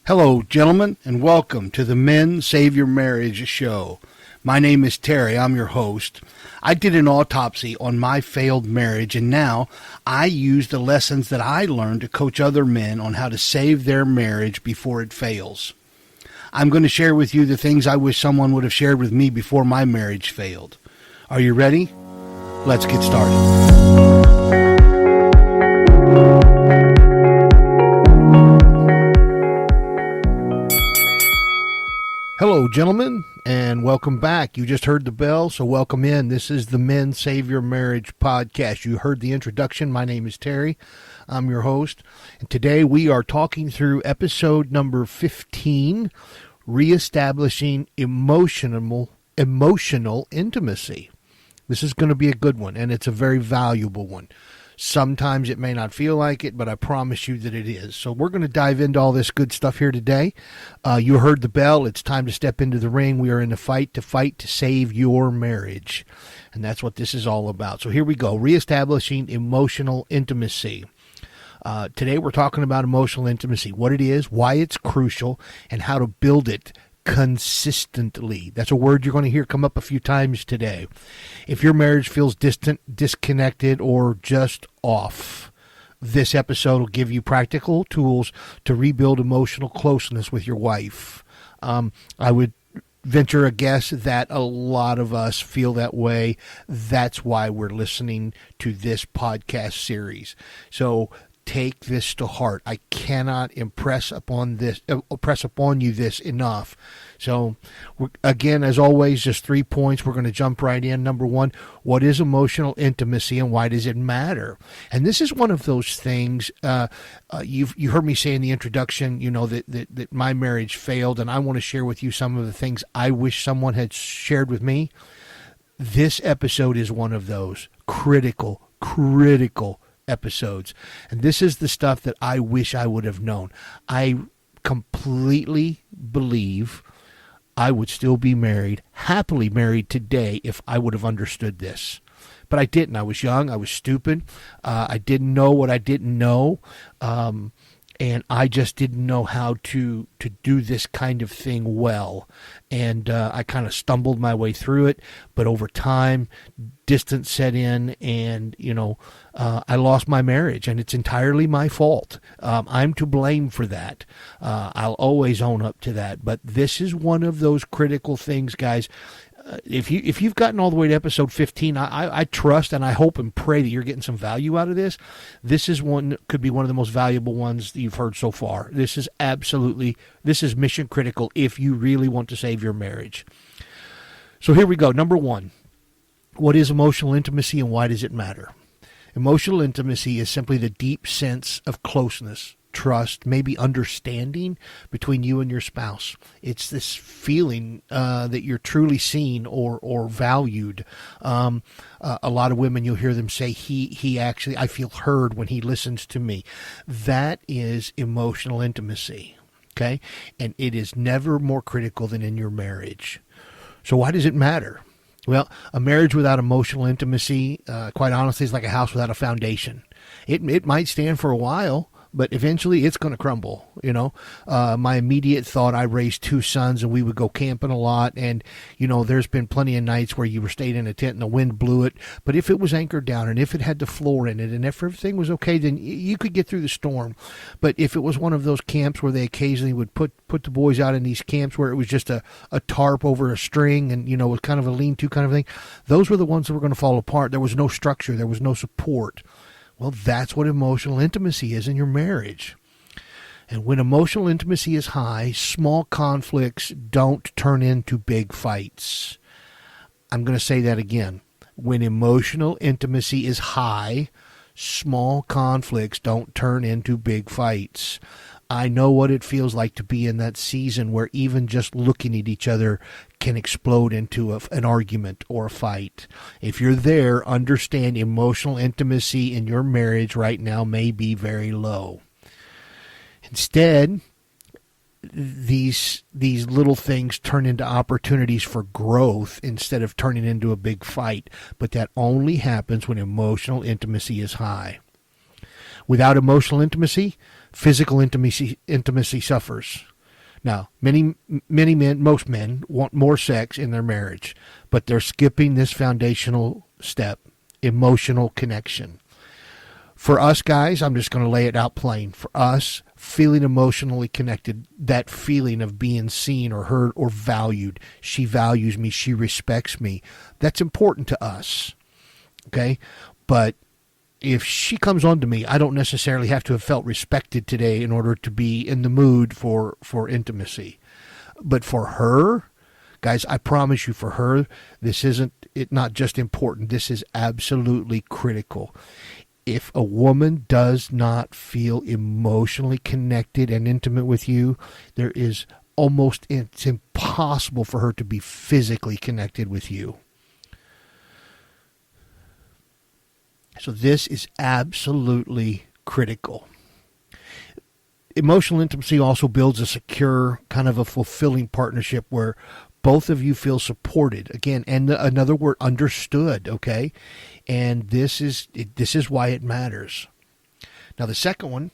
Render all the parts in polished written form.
Hello, gentlemen, and welcome to the Men Save Your Marriage show. My name is Terry. I'm your host. I did an autopsy on my failed marriage, and now I use the lessons that I learned to coach other men on how to save their marriage before it fails. I'm going to share with you the things I wish someone would have shared with me before my marriage failed. Are you ready? Let's get started. Hello, gentlemen, and welcome back. You just heard the bell, so welcome in. This is the Men Save Your Marriage podcast. You heard the introduction. My name is Terry. I'm your host, and today we are talking through episode number 15, Reestablishing Emotional Intimacy. This is going to be a good one, and it's a very valuable one. Sometimes it may not feel like it, but I promise you that it is. So we're going to dive into all this good stuff here today. You heard the bell. It's time to step into the ring. We are in the fight to save your marriage. And that's what this is all about. So here we go. Reestablishing emotional intimacy. Today we're talking about emotional intimacy, what it is, why it's crucial, and how to build it consistently. That's a word you're going to hear come up a few times today. If your marriage feels distant, disconnected, or just off, this episode will give you practical tools to rebuild emotional closeness with your wife. I would venture a guess that a lot of us feel that way. That's why we're listening to this podcast series. So take this to heart. I cannot impress upon you this enough. So, again, as always, just 3 points. We're going to jump right in. Number one, what is emotional intimacy and why does it matter? And this is one of those things, you heard me say in the introduction, that my marriage failed, and I want to share with you some of the things I wish someone had shared with me. This episode is one of those critical episodes. And this is the stuff that I wish I would have known. I completely believe I would still be happily married today if I would have understood this. But I didn't. I was young. I was stupid. I didn't know what I didn't know. And I just didn't know how to do this kind of thing well. And I kind of stumbled my way through it. But over time, distance set in, and, I lost my marriage. And it's entirely my fault. I'm to blame for that. I'll always own up to that. But this is one of those critical things, guys. If you've gotten all the way to episode 15, I trust and I hope and pray that you're getting some value out of this. This could be one of the most valuable ones that you've heard so far. This is mission critical if you really want to save your marriage. So here we go. Number one, what is emotional intimacy and why does it matter? Emotional intimacy is simply the deep sense of closeness, trust, maybe understanding between you and your spouse. It's this feeling that you're truly seen or valued. A lot of women, you'll hear them say, he actually, I feel heard when he listens to me. That is emotional intimacy, okay? And it is never more critical than in your marriage. So why does it matter? Well, a marriage without emotional intimacy, quite honestly, is like a house without a foundation. It might stand for a while, but eventually it's going to crumble. My immediate thought, I raised 2 sons and we would go camping a lot. And, there's been plenty of nights where you were staying in a tent and the wind blew it. But if it was anchored down and if it had the floor in it and if everything was okay, then you could get through the storm. But if it was one of those camps where they occasionally would put the boys out in these camps where it was just a tarp over a string and, was kind of a lean-to kind of thing, those were the ones that were going to fall apart. There was no structure. There was no support. Well, that's what emotional intimacy is in your marriage. And when emotional intimacy is high, small conflicts don't turn into big fights. I'm going to say that again. When emotional intimacy is high, small conflicts don't turn into big fights. I know what it feels like to be in that season where even just looking at each other can explode into an argument or a fight. If you're there, understand emotional intimacy in your marriage right now may be very low. Instead, these little things turn into opportunities for growth instead of turning into a big fight. But that only happens when emotional intimacy is high. Without emotional intimacy, physical intimacy suffers. Now, many men, most men want more sex in their marriage, but they're skipping this foundational step, emotional connection. For us guys, I'm just going to lay it out plain. For us, feeling emotionally connected, that feeling of being seen or heard or valued, she values me, she respects me, that's important to us. Okay? But if she comes on to me, I don't necessarily have to have felt respected today in order to be in the mood for intimacy. But for her, guys, I promise you, for her, this isn't not just important. This is absolutely critical. If a woman does not feel emotionally connected and intimate with you, it's impossible for her to be physically connected with you. So this is absolutely critical. Emotional intimacy also builds a secure, kind of a fulfilling partnership where both of you feel supported. Again, and another word, understood, okay? And this is why it matters. Now, the second one,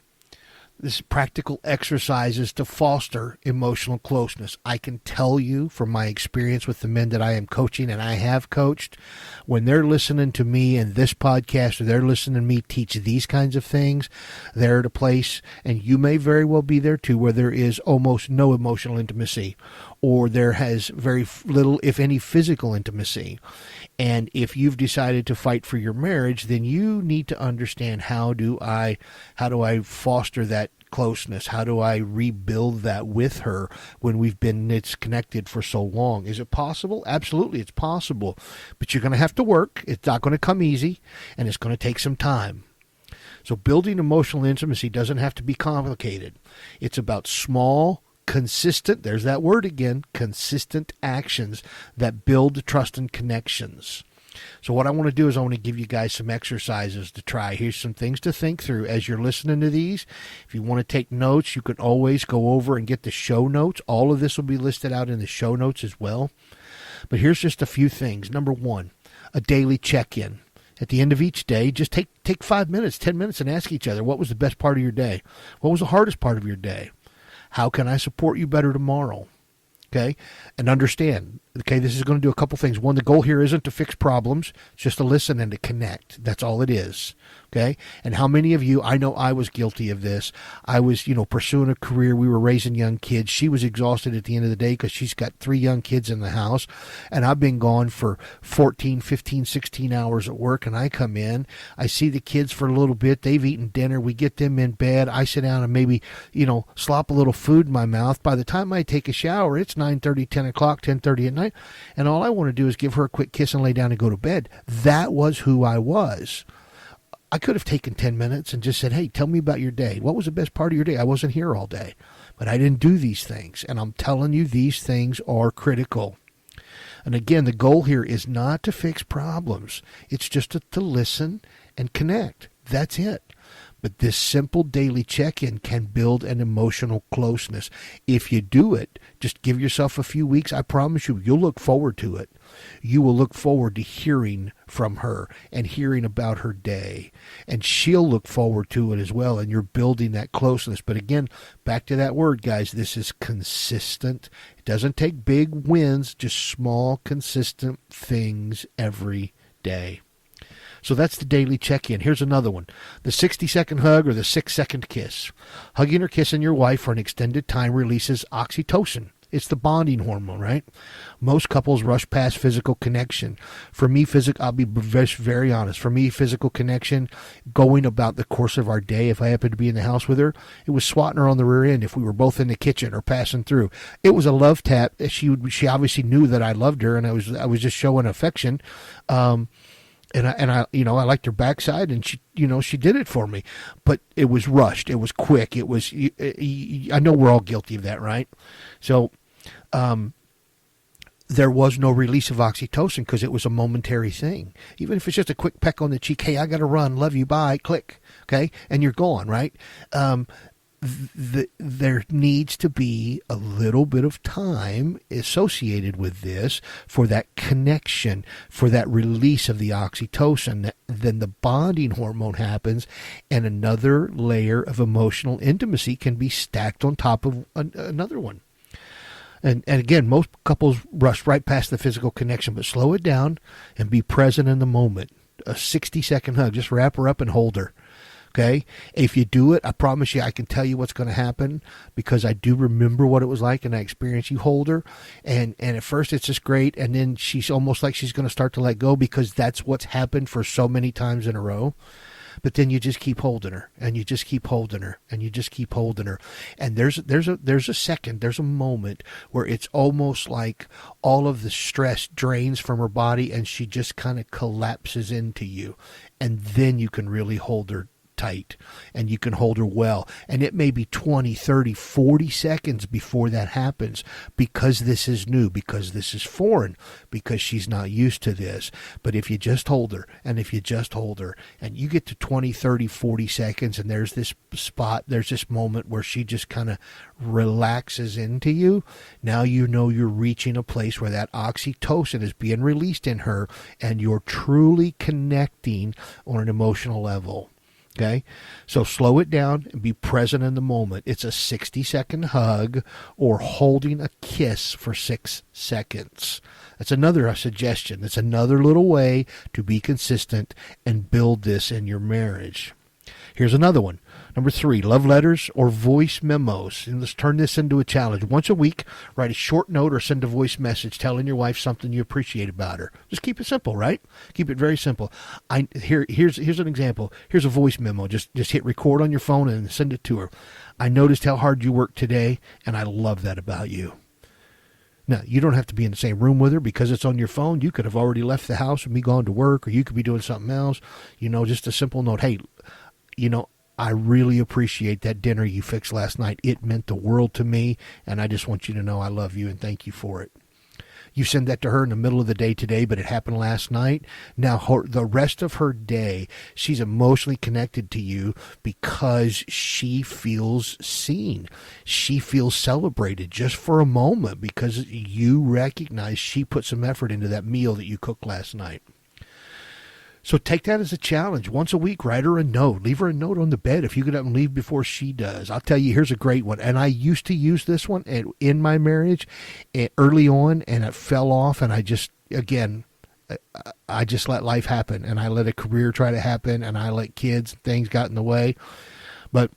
this is practical exercises to foster emotional closeness. I can tell you from my experience with the men that I am coaching and I have coached, when they're listening to me and this podcast, or they're listening to me teach these kinds of things, they're at a place, and you may very well be there too, where there is almost no emotional intimacy, or there has very little, if any, physical intimacy. And if you've decided to fight for your marriage, then you need to understand how do I foster that closeness? How do I rebuild that with her when we've been disconnected for so long? Is it possible? Absolutely, it's possible. But you're going to have to work. It's not going to come easy, and it's going to take some time. So building emotional intimacy doesn't have to be complicated. It's about small, consistent, there's that word again, consistent actions that build trust and connections. So what I want to do is I want to give you guys some exercises to try. Here's some things to think through as you're listening to these. If you want to take notes, you can always go over and get the show notes. All of this will be listed out in the show notes as well. But here's just a few things. Number one, a daily check-in. At the end of each day, just take 5 minutes, 10 minutes and ask each other, what was the best part of your day? What was the hardest part of your day? How can I support you better tomorrow? Okay? And understand, okay, this is going to do a couple things. One, the goal here isn't to fix problems, it's just to listen and to connect. That's all it is. Okay? And how many of you, I know I was guilty of this. I was, pursuing a career. We were raising young kids. She was exhausted at the end of the day because she's got 3 young kids in the house. And I've been gone for 14, 15, 16 hours at work. And I come in, I see the kids for a little bit. They've eaten dinner. We get them in bed. I sit down and maybe, slop a little food in my mouth. By the time I take a shower, it's 9:30, 10 o'clock, 10:30 at night. And all I want to do is give her a quick kiss and lay down and go to bed. That was who I was. I could have taken 10 minutes and just said, hey, tell me about your day. What was the best part of your day? I wasn't here all day, but I didn't do these things. And I'm telling you, these things are critical. And again, the goal here is not to fix problems. It's just to listen and connect. That's it. But this simple daily check-in can build an emotional closeness. If you do it, just give yourself a few weeks. I promise you, you'll look forward to it. You will look forward to hearing from her and hearing about her day. And she'll look forward to it as well. And you're building that closeness. But again, back to that word, guys, this is consistent. It doesn't take big wins, just small, consistent things every day. So that's the daily check-in. Here's another one. The 60-second hug or the 6-second kiss. Hugging or kissing your wife for an extended time releases oxytocin. It's the bonding hormone, right? Most couples rush past physical connection. For me, I'll be very honest. For me, physical connection, going about the course of our day, if I happened to be in the house with her, it was swatting her on the rear end if we were both in the kitchen or passing through. It was a love tap. She obviously knew that I loved her, and I was just showing affection. And I liked her backside, and she did it for me, but it was rushed. It was quick. It was, I know we're all guilty of that, right? So, there was no release of oxytocin because it was a momentary thing. Even if it's just a quick peck on the cheek, hey, I got to run, love you, bye, click, okay? And you're gone, right? There needs to be a little bit of time associated with this for that connection, for that release of the oxytocin. Then the bonding hormone happens, and another layer of emotional intimacy can be stacked on top of another one. And again, most couples rush right past the physical connection, but slow it down and be present in the moment. A 60-second hug. Just wrap her up and hold her. Okay? If you do it, I promise you I can tell you what's going to happen because I do remember what it was like and I experienced. You hold her, and at first it's just great, and then she's almost like she's going to start to let go because that's what's happened for so many times in a row. But then you just keep holding her, and you just keep holding her, and you just keep holding her. And there's a second, there's a moment where it's almost like all of the stress drains from her body, and she just kind of collapses into you. And then you can really hold her tight, and you can hold her well, and it may be 20, 30, 40 seconds before that happens because this is new, because this is foreign, because she's not used to this. But if you just hold her, and if you just hold her, and you get to 20, 30, 40 seconds, and there's this spot, there's this moment where she just kind of relaxes into you, now you know you're reaching a place where that oxytocin is being released in her, and you're truly connecting on an emotional level. Okay, so slow it down and be present in the moment. It's a 60-second hug or holding a kiss for 6 seconds. That's another suggestion. That's another little way to be consistent and build this in your marriage. Here's another one. Number 3, love letters or voice memos. And let's turn this into a challenge. Once a week, write a short note or send a voice message telling your wife something you appreciate about her. Just keep it simple, right? Keep it very simple. Here's an example. Here's a voice memo. Just hit record on your phone and send it to her. I noticed how hard you worked today, and I love that about you. Now, you don't have to be in the same room with her because it's on your phone. You could have already left the house and be gone to work, or you could be doing something else. Just a simple note. Hey, I really appreciate that dinner you fixed last night. It meant the world to me, and I just want you to know I love you and thank you for it. You send that to her in the middle of the day today, but it happened last night. Now, the rest of her day, she's emotionally connected to you because she feels seen. She feels celebrated just for a moment because you recognize she put some effort into that meal that you cooked last night. So take that as a challenge. Once a week, write her a note. Leave her a note on the bed if you get up and leave before she does. I'll tell you, here's a great one. And I used to use this one in my marriage early on, and it fell off. And I just let life happen. And I let a career try to happen. And I let kids and things got in the way. But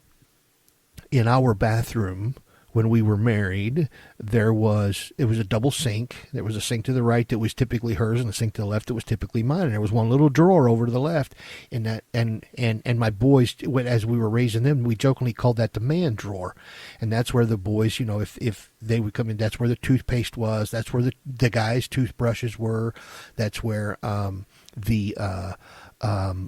in our bathroom, when we were married, it was a double sink. There was a sink to the right that was typically hers, and a sink to the left that was typically mine. And there was one little drawer over to the left. And that, and my boys, as we were raising them, we jokingly called that the man drawer. And that's where the boys, if they would come in, that's where the toothpaste was. That's where the guys' toothbrushes were. That's where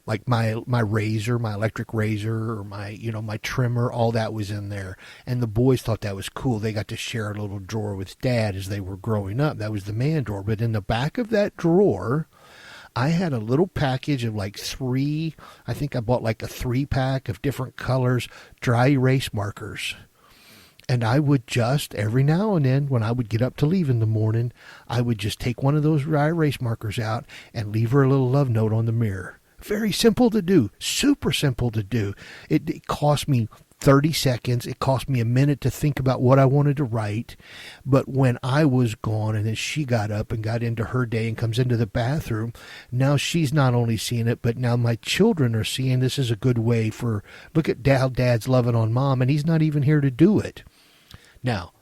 like my razor, my electric razor, or my trimmer, all that was in there. And the boys thought that was cool. They got to share a little drawer with Dad as they were growing up. That was the man drawer. But in the back of that drawer, I had a little package of like I think I bought like a 3-pack of different colors, dry erase markers. And I would just, every now and then, when I would get up to leave in the morning, I would just take one of those dry erase markers out and leave her a little love note on the mirror. Very simple to do. Super simple to do. It cost me 30 seconds. It cost me a minute to think about what I wanted to write. But when I was gone and then she got up and got into her day and comes into the bathroom, now she's not only seeing it, but now my children are seeing this is a good way look at how Dad's loving on Mom, and he's not even here to do it. Now,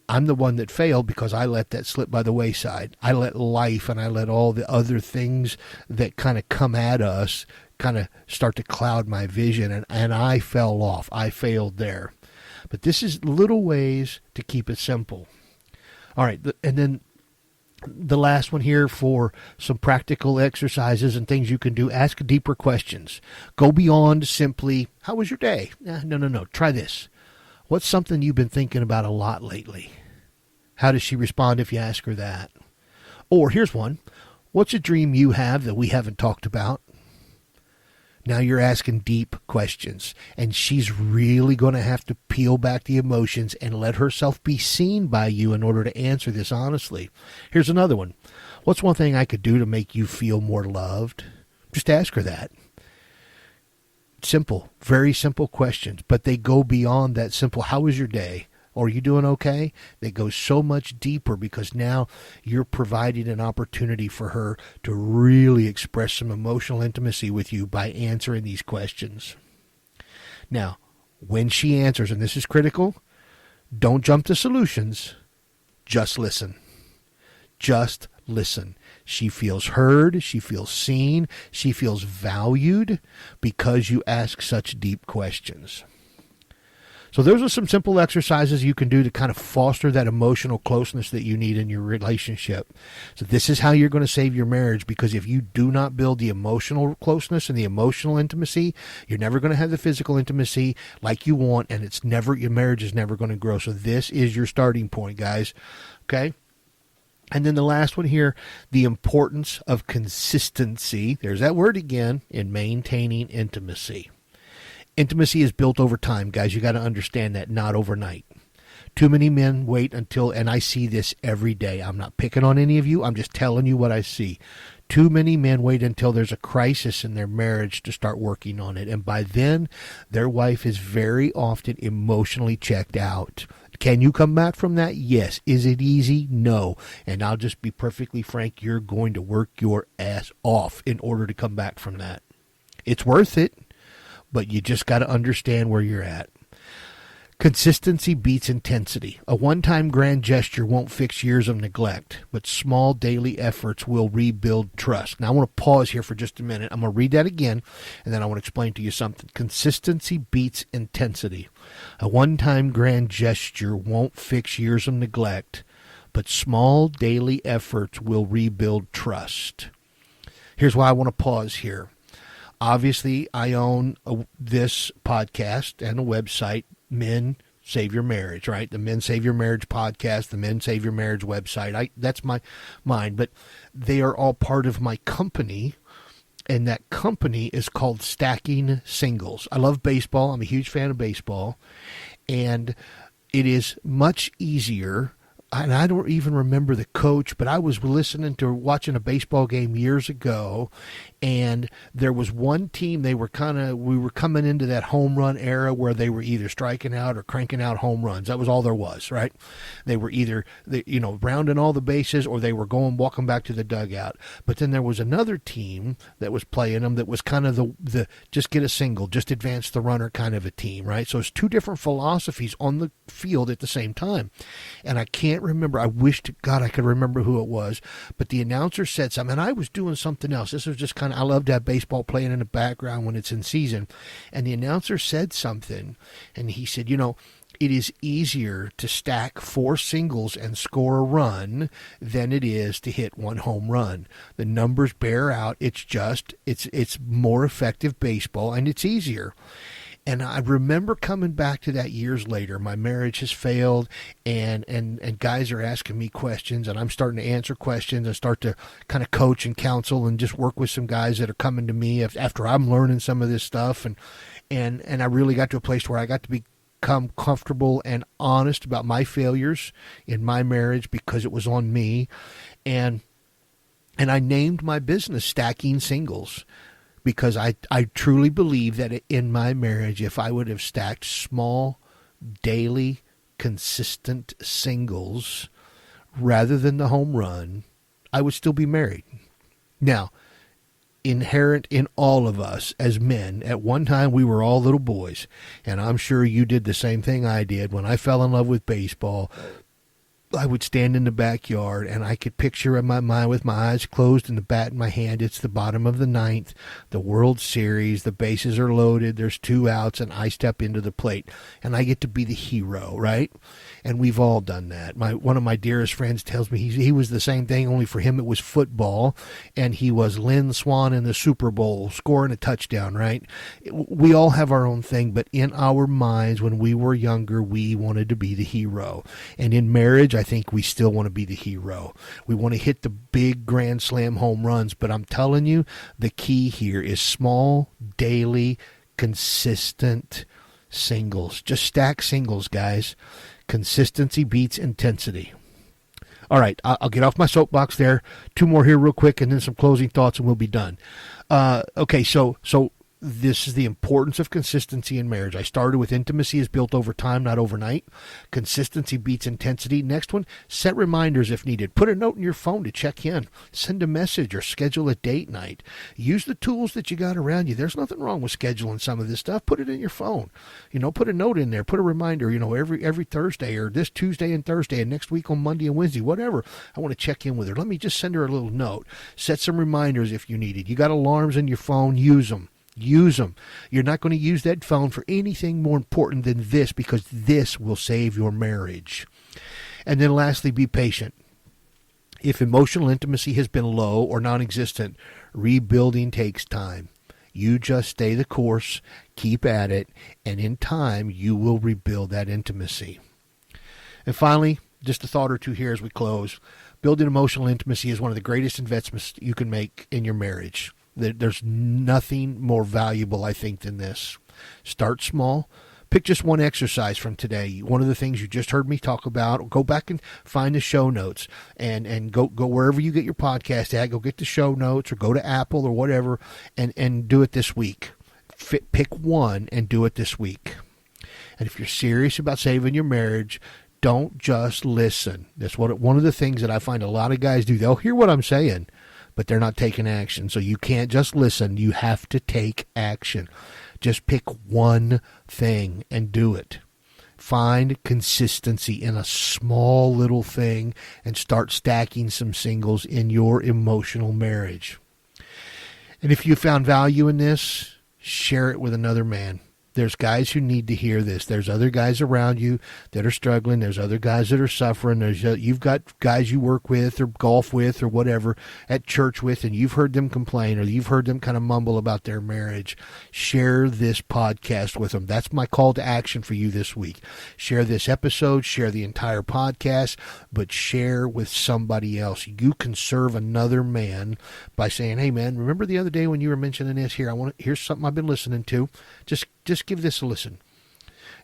I'm the one that failed because I let that slip by the wayside. I let life and I let all the other things that kind of come at us kind of start to cloud my vision, and I fell off. I failed there. But this is little ways to keep it simple. All right, and then the last one here for some practical exercises and things you can do. Ask deeper questions. Go beyond simply, how was your day? No. Try this. What's something you've been thinking about a lot lately? How does she respond if you ask her that? Or here's one. What's a dream you have that we haven't talked about? Now you're asking deep questions, and she's really going to have to peel back the emotions and let herself be seen by you in order to answer this honestly. Here's another one. What's one thing I could do to make you feel more loved? Just ask her that. Simple, very simple questions, but they go beyond that simple, how was your day? Are you doing okay? That goes so much deeper because now you're providing an opportunity for her to really express some emotional intimacy with you by answering these questions. Now, when she answers, and this is critical, don't jump to solutions. Just listen. Just listen. She feels heard. She feels seen. She feels valued because you ask such deep questions. So those are some simple exercises you can do to kind of foster that emotional closeness that you need in your relationship. So this is how you're going to save your marriage, because if you do not build the emotional closeness and the emotional intimacy, you're never going to have the physical intimacy like you want, and your marriage is never going to grow. So this is your starting point, guys. Okay? And then the last one here, the importance of consistency. There's that word again, in maintaining intimacy. Intimacy is built over time, guys. You got to understand that, not overnight. Too many men wait until, and I see this every day. I'm not picking on any of you. I'm just telling you what I see. Too many men wait until there's a crisis in their marriage to start working on it. And by then, their wife is very often emotionally checked out. Can you come back from that? Yes. Is it easy? No. And I'll just be perfectly frank. You're going to work your ass off in order to come back from that. It's worth it. But you just got to understand where you're at. Consistency beats intensity. A one-time grand gesture won't fix years of neglect, but small daily efforts will rebuild trust. Now, I want to pause here for just a minute. I'm going to read that again, and then I want to explain to you something. Consistency beats intensity. A one-time grand gesture won't fix years of neglect, but small daily efforts will rebuild trust. Here's why I want to pause here. Obviously, I own this podcast and a website, Men Save Your Marriage, right? The Men Save Your Marriage podcast, the Men Save Your Marriage website. That's mine, but they are all part of my company, and that company is called Stacking Singles. I love baseball. I'm a huge fan of baseball, and it is much easier. And I don't even remember the coach, but I was watching a baseball game years ago, and there was one team, we were coming into that home run era where they were either striking out or cranking out home runs. That was all there was, right? They were either, rounding all the bases, or they were walking back to the dugout. But then there was another team that was playing them that was kind of the just get a single, just advance the runner kind of a team, right? So it's two different philosophies on the field at the same time. And I can't remember. I wish to God I could remember who it was, but the announcer said something, and I was doing something else. This was just kind of, I love to have baseball playing in the background when it's in season, and the announcer said something, and he said, it is easier to stack 4 singles and score a run than it is to hit 1 home run. The numbers bear out. It's more effective baseball, and it's easier. And I remember coming back to that years later. My marriage has failed, and guys are asking me questions, and I'm starting to answer questions and start to kind of coach and counsel and just work with some guys that are coming to me after I'm learning some of this stuff. And I really got to a place where I got to become comfortable and honest about my failures in my marriage because it was on me. And I named my business Stacking Singles, because I truly believe that in my marriage, if I would have stacked small, daily, consistent singles rather than the home run, I would still be married. Now, inherent in all of us as men, at one time we were all little boys, and I'm sure you did the same thing I did. When I fell in love with baseball, I would stand in the backyard, and I could picture in my mind with my eyes closed and the bat in my hand. It's the bottom of the 9th, the World Series, the bases are loaded, there's 2 outs, and I step into the plate, and I get to be the hero, right? And we've all done that. One of my dearest friends tells me he was the same thing, only for him it was football, and he was Lynn Swann in the Super Bowl, scoring a touchdown, right? We all have our own thing, but in our minds, when we were younger, we wanted to be the hero. And in marriage, I think we still want to be the hero. We want to hit the big grand slam home runs, but I'm telling you, the key here is small, daily, consistent singles. Just stack singles, guys. Consistency beats intensity. All right, I'll get off my soapbox there. 2 more here real quick, and then some closing thoughts, and we'll be done. Okay, so This is the importance of consistency in marriage. I started with intimacy is built over time, not overnight. Consistency beats intensity. Next one, set reminders if needed. Put a note in your phone to check in. Send a message or schedule a date night. Use the tools that you got around you. There's nothing wrong with scheduling some of this stuff. Put it in your phone. Put a note in there. Put a reminder, every Thursday or this Tuesday and Thursday and next week on Monday and Wednesday, whatever. I want to check in with her. Let me just send her a little note. Set some reminders if you need it. You got alarms in your phone, use them. Use them. You're not going to use that phone for anything more important than this, because this will save your marriage. And then lastly, be patient. If emotional intimacy has been low or non-existent, rebuilding takes time. You just stay the course, keep at it, and in time you will rebuild that intimacy. And finally, just a thought or two here as we close. Building emotional intimacy is one of the greatest investments you can make in your marriage. There's nothing more valuable, I think, than this. Start small. Pick just one exercise from today. One of the things you just heard me talk about. Go back and find the show notes and go wherever you get your podcast at. Go get the show notes or go to Apple or whatever and do it this week. Pick one and do it this week. And if you're serious about saving your marriage, don't just listen. That's one of the things that I find a lot of guys do. They'll hear what I'm saying, but they're not taking action. So you can't just listen. You have to take action. Just pick one thing and do it. Find consistency in a small little thing and start stacking some singles in your emotional marriage. And if you found value in this, share it with another man. There's guys who need to hear this. There's other guys around you that are struggling. There's other guys that are suffering. You've got guys you work with or golf with or whatever at church with, and you've heard them complain or you've heard them kind of mumble about their marriage. Share this podcast with them. That's my call to action for you this week. Share this episode, share the entire podcast, but share with somebody else. You can serve another man by saying, hey man, remember the other day when you were mentioning this here? Here's something I've been listening to. Just give this a listen,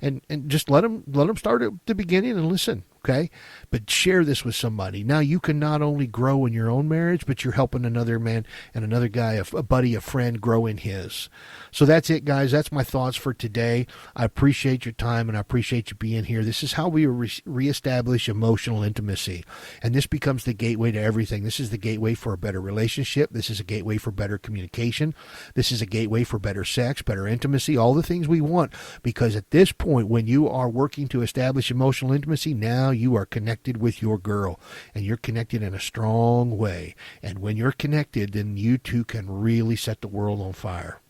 and just let them start at the beginning and listen, okay? But share this with somebody. Now you can not only grow in your own marriage, but you're helping another man and another guy, a buddy, a friend, grow in his. So that's it, guys. That's my thoughts for today. I appreciate your time, and I appreciate you being here. This is how we reestablish emotional intimacy, and this becomes the gateway to everything. This is the gateway for a better relationship. This is a gateway for better communication. This is a gateway for better sex, better intimacy, all the things we want, because at this point, when you are working to establish emotional intimacy, now you are connected with your girl, and you're connected in a strong way. And when you're connected, then you two can really set the world on fire.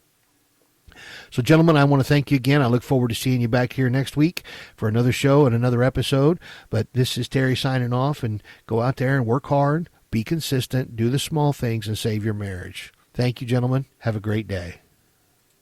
So, gentlemen, I want to thank you again. I look forward to seeing you back here next week for another show and another episode. But this is Terry signing off, and go out there and work hard, be consistent, do the small things, and save your marriage. Thank you, gentlemen. Have a great day.